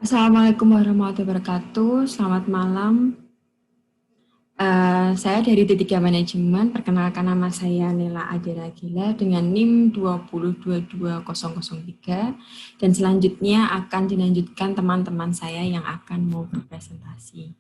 Assalamualaikum warahmatullahi wabarakatuh. Selamat malam. Saya dari D3 Manajemen. Perkenalkan nama saya Nela Adira Gila dengan NIM 2022003 dan selanjutnya akan dilanjutkan teman-teman saya yang akan mau berpresentasi.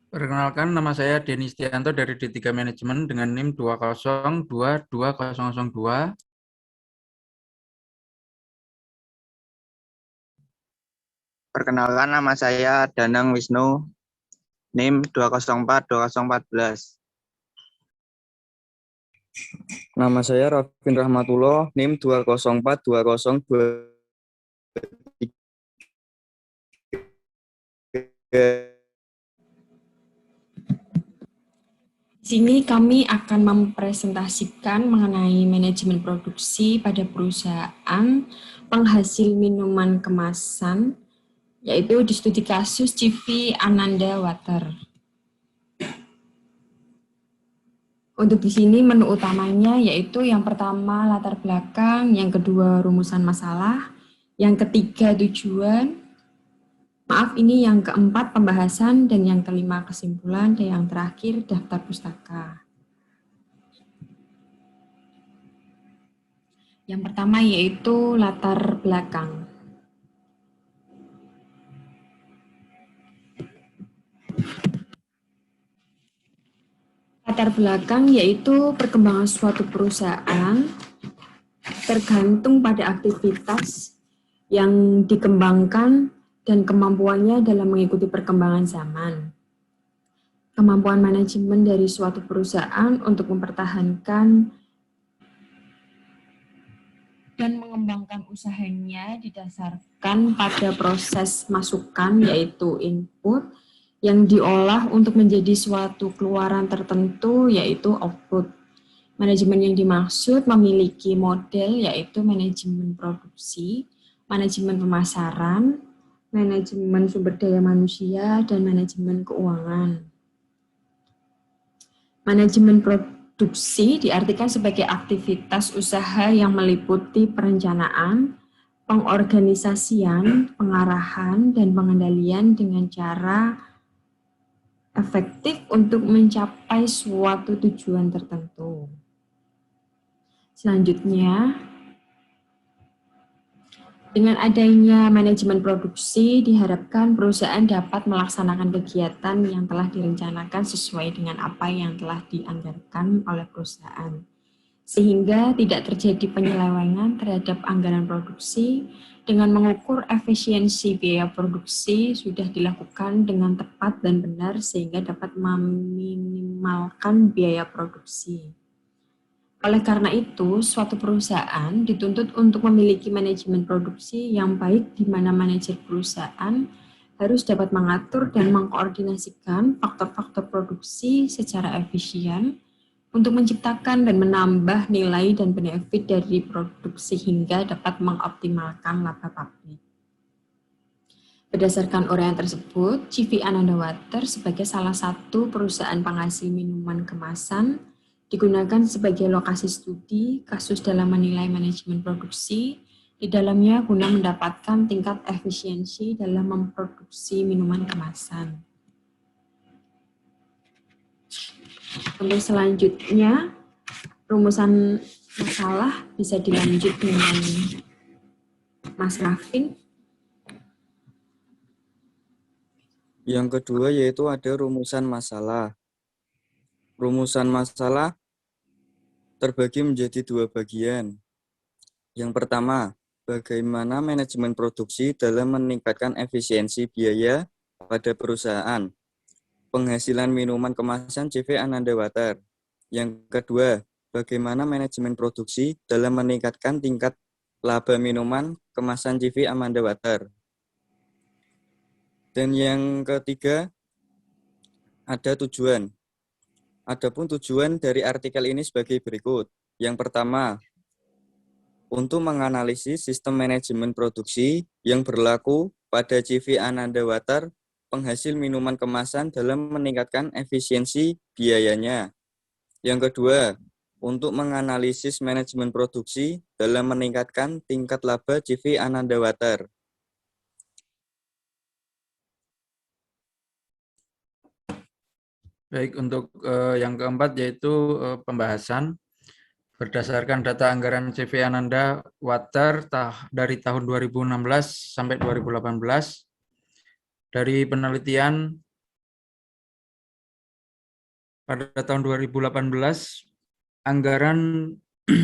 Perkenalkan, nama saya Denny Stianto dari D3 Manajemen dengan NIM 2022002. Perkenalkan, nama saya Danang Wisnu, NIM 2042014. Nama saya Rafin Rahmatullah, NIM 2042023. Di sini kami akan mempresentasikan mengenai manajemen produksi pada perusahaan penghasil minuman kemasan, yaitu di studi kasus CV Ananda Water. Untuk di sini menu utamanya yaitu yang pertama latar belakang, yang kedua rumusan masalah, yang ketiga tujuan, ini yang keempat pembahasan, dan yang kelima kesimpulan, dan yang terakhir daftar pustaka. Yang pertama yaitu latar belakang. Latar belakang yaitu perkembangan suatu perusahaan tergantung pada aktivitas yang dikembangkan dan kemampuannya dalam mengikuti perkembangan zaman. Kemampuan manajemen dari suatu perusahaan untuk mempertahankan dan mengembangkan usahanya didasarkan pada proses masukan yaitu input yang diolah untuk menjadi suatu keluaran tertentu yaitu output. Manajemen yang dimaksud memiliki model yaitu manajemen produksi, manajemen pemasaran, manajemen sumber daya manusia, dan manajemen keuangan. Manajemen produksi diartikan sebagai aktivitas usaha yang meliputi perencanaan, pengorganisasian, pengarahan, dan pengendalian dengan cara efektif untuk mencapai suatu tujuan tertentu. Selanjutnya, dengan adanya manajemen produksi, diharapkan perusahaan dapat melaksanakan kegiatan yang telah direncanakan sesuai dengan apa yang telah dianggarkan oleh perusahaan, sehingga tidak terjadi penyelewengan terhadap anggaran produksi. Dengan mengukur efisiensi biaya produksi sudah dilakukan dengan tepat dan benar sehingga dapat meminimalkan biaya produksi. Oleh karena itu, suatu perusahaan dituntut untuk memiliki manajemen produksi yang baik di mana manajer perusahaan harus dapat mengatur dan mengkoordinasikan faktor-faktor produksi secara efisien untuk menciptakan dan menambah nilai dan benefit dari produksi hingga dapat mengoptimalkan laba pabrik. Berdasarkan uraian tersebut, CV Ananda Water sebagai salah satu perusahaan penghasil minuman kemasan digunakan sebagai lokasi studi kasus dalam menilai manajemen produksi di dalamnya guna mendapatkan tingkat efisiensi dalam memproduksi minuman kemasan. Untuk selanjutnya, rumusan masalah bisa dilanjut dengan Mas Rafin. Yang kedua yaitu ada rumusan masalah. Rumusan masalah terbagi menjadi dua bagian. Yang pertama, bagaimana manajemen produksi dalam meningkatkan efisiensi biaya pada perusahaan. Penghasilan minuman kemasan CV Ananda Water. Yang kedua, bagaimana manajemen produksi dalam meningkatkan tingkat laba minuman kemasan CV Ananda Water. Dan yang ketiga, ada tujuan. Adapun tujuan dari artikel ini sebagai berikut. Yang pertama, untuk menganalisis sistem manajemen produksi yang berlaku pada CV Ananda Water penghasil minuman kemasan dalam meningkatkan efisiensi biayanya. Yang kedua, untuk menganalisis manajemen produksi dalam meningkatkan tingkat laba CV Ananda Water. Baik, untuk yang keempat yaitu pembahasan. Berdasarkan data anggaran CV Ananda Water dari tahun 2016 sampai 2018, dari penelitian pada tahun 2018, anggaran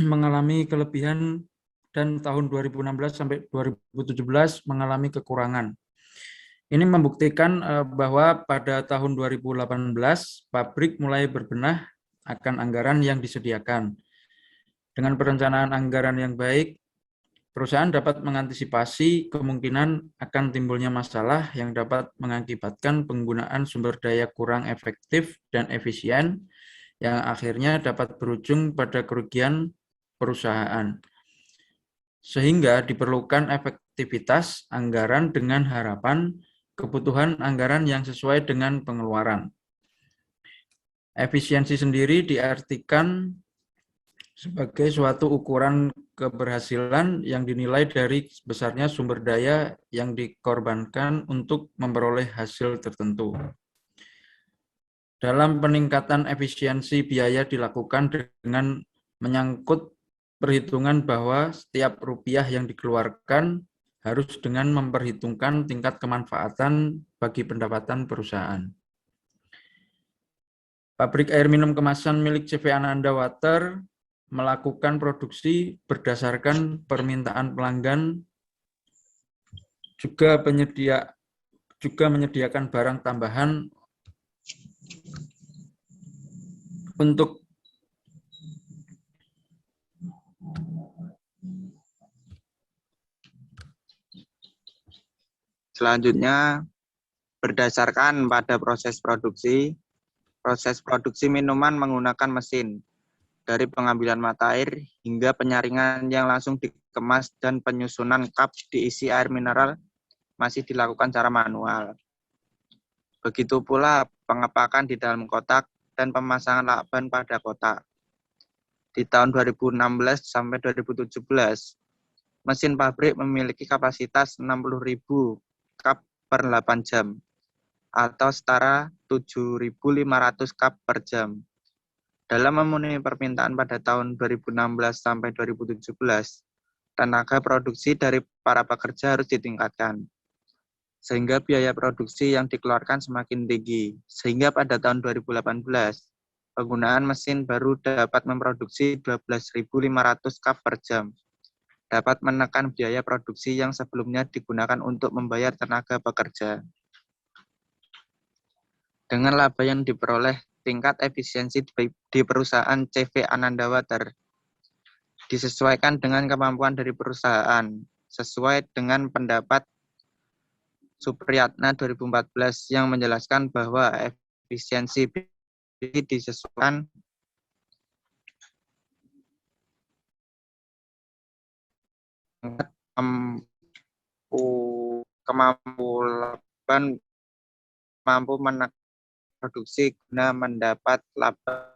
mengalami kelebihan dan tahun 2016 sampai 2017 mengalami kekurangan. Ini membuktikan bahwa pada tahun 2018, pabrik mulai berbenah akan anggaran yang disediakan. Dengan perencanaan anggaran yang baik, perusahaan dapat mengantisipasi kemungkinan akan timbulnya masalah yang dapat mengakibatkan penggunaan sumber daya kurang efektif dan efisien, yang akhirnya dapat berujung pada kerugian perusahaan. Sehingga diperlukan efektivitas anggaran dengan harapan kebutuhan anggaran yang sesuai dengan pengeluaran. Efisiensi sendiri diartikan sebagai suatu ukuran keberhasilan yang dinilai dari besarnya sumber daya yang dikorbankan untuk memperoleh hasil tertentu. Dalam peningkatan efisiensi biaya dilakukan dengan menyangkut perhitungan bahwa setiap rupiah yang dikeluarkan harus dengan memperhitungkan tingkat kemanfaatan bagi pendapatan perusahaan. Pabrik air minum kemasan milik CV Ananda Water melakukan produksi berdasarkan permintaan pelanggan, juga menyediakan barang tambahan untuk Selanjutnya, berdasarkan pada proses produksi minuman menggunakan mesin, dari pengambilan mata air hingga penyaringan yang langsung dikemas dan penyusunan cup diisi air mineral masih dilakukan secara manual. Begitu pula pengepakan di dalam kotak dan pemasangan lakban pada kotak. Di tahun 2016 sampai 2017, mesin pabrik memiliki kapasitas 60.000 cup per 8 jam atau setara 7.500 cup per jam. Dalam memenuhi permintaan pada tahun 2016 sampai 2017, tenaga produksi dari para pekerja harus ditingkatkan, sehingga biaya produksi yang dikeluarkan semakin tinggi. Sehingga pada tahun 2018, penggunaan mesin baru dapat memproduksi 12.500 cup per jam, dapat menekan biaya produksi yang sebelumnya digunakan untuk membayar tenaga pekerja. Dengan laba yang diperoleh, tingkat efisiensi di perusahaan CV Ananda Water disesuaikan dengan kemampuan dari perusahaan, sesuai dengan pendapat Supriyatna 2014 yang menjelaskan bahwa efisiensi disesuaikan mampu menekan produksi guna mendapat laba.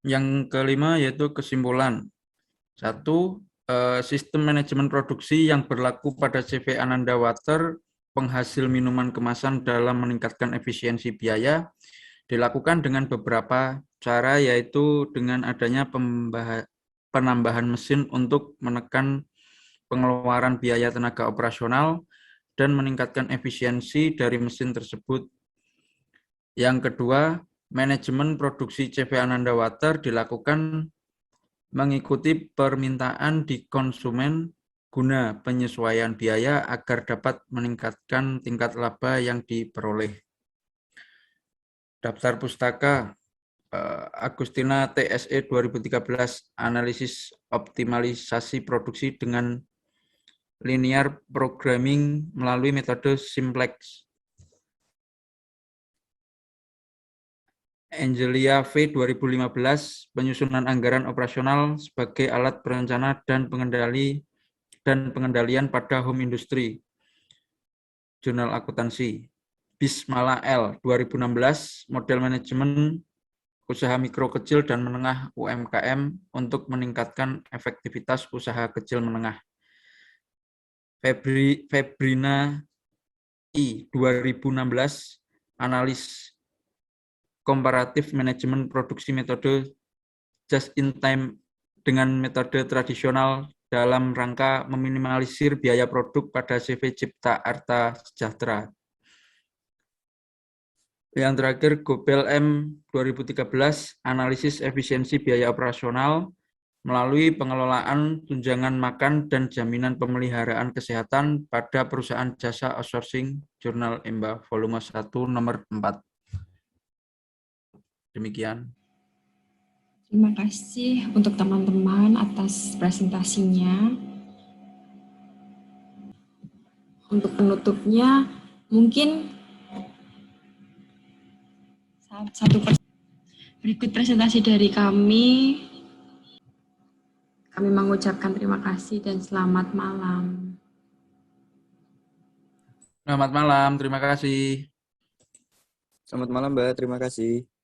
Yang kelima yaitu kesimpulan. 1. Sistem manajemen produksi yang berlaku pada CV Ananda Water penghasil minuman kemasan dalam meningkatkan efisiensi biaya dilakukan dengan beberapa cara, yaitu dengan adanya penambahan mesin untuk menekan pengeluaran biaya tenaga operasional dan meningkatkan efisiensi dari mesin tersebut. Yang kedua, manajemen produksi CV Ananda Water dilakukan mengikuti permintaan di konsumen guna penyesuaian biaya agar dapat meningkatkan tingkat laba yang diperoleh. Daftar pustaka Agustina TSE 2013, analisis optimalisasi produksi dengan linear programming melalui metode simplex. Angelia V 2015, penyusunan anggaran operasional sebagai alat perencana dan pengendali dan pengendalian pada home industry. Jurnal Akuntansi. Bismala L. 2016, model manajemen usaha mikro kecil dan menengah UMKM untuk meningkatkan efektivitas usaha kecil menengah. Febrina I. 2016, analis komparatif manajemen produksi metode just in time dengan metode tradisional dalam rangka meminimalisir biaya produk pada CV Cipta Arta Sejahtera. Yang terakhir, Gobel M 2013, analisis efisiensi biaya operasional melalui pengelolaan tunjangan makan dan jaminan pemeliharaan kesehatan pada perusahaan jasa outsourcing, Jurnal Emba, volume 1, nomor 4. Demikian. Terima kasih untuk teman-teman atas presentasinya. Untuk penutupnya, mungkin berikut presentasi dari kami. Kami mengucapkan terima kasih dan selamat malam. Selamat malam, terima kasih. Selamat malam, Mbak. Terima kasih.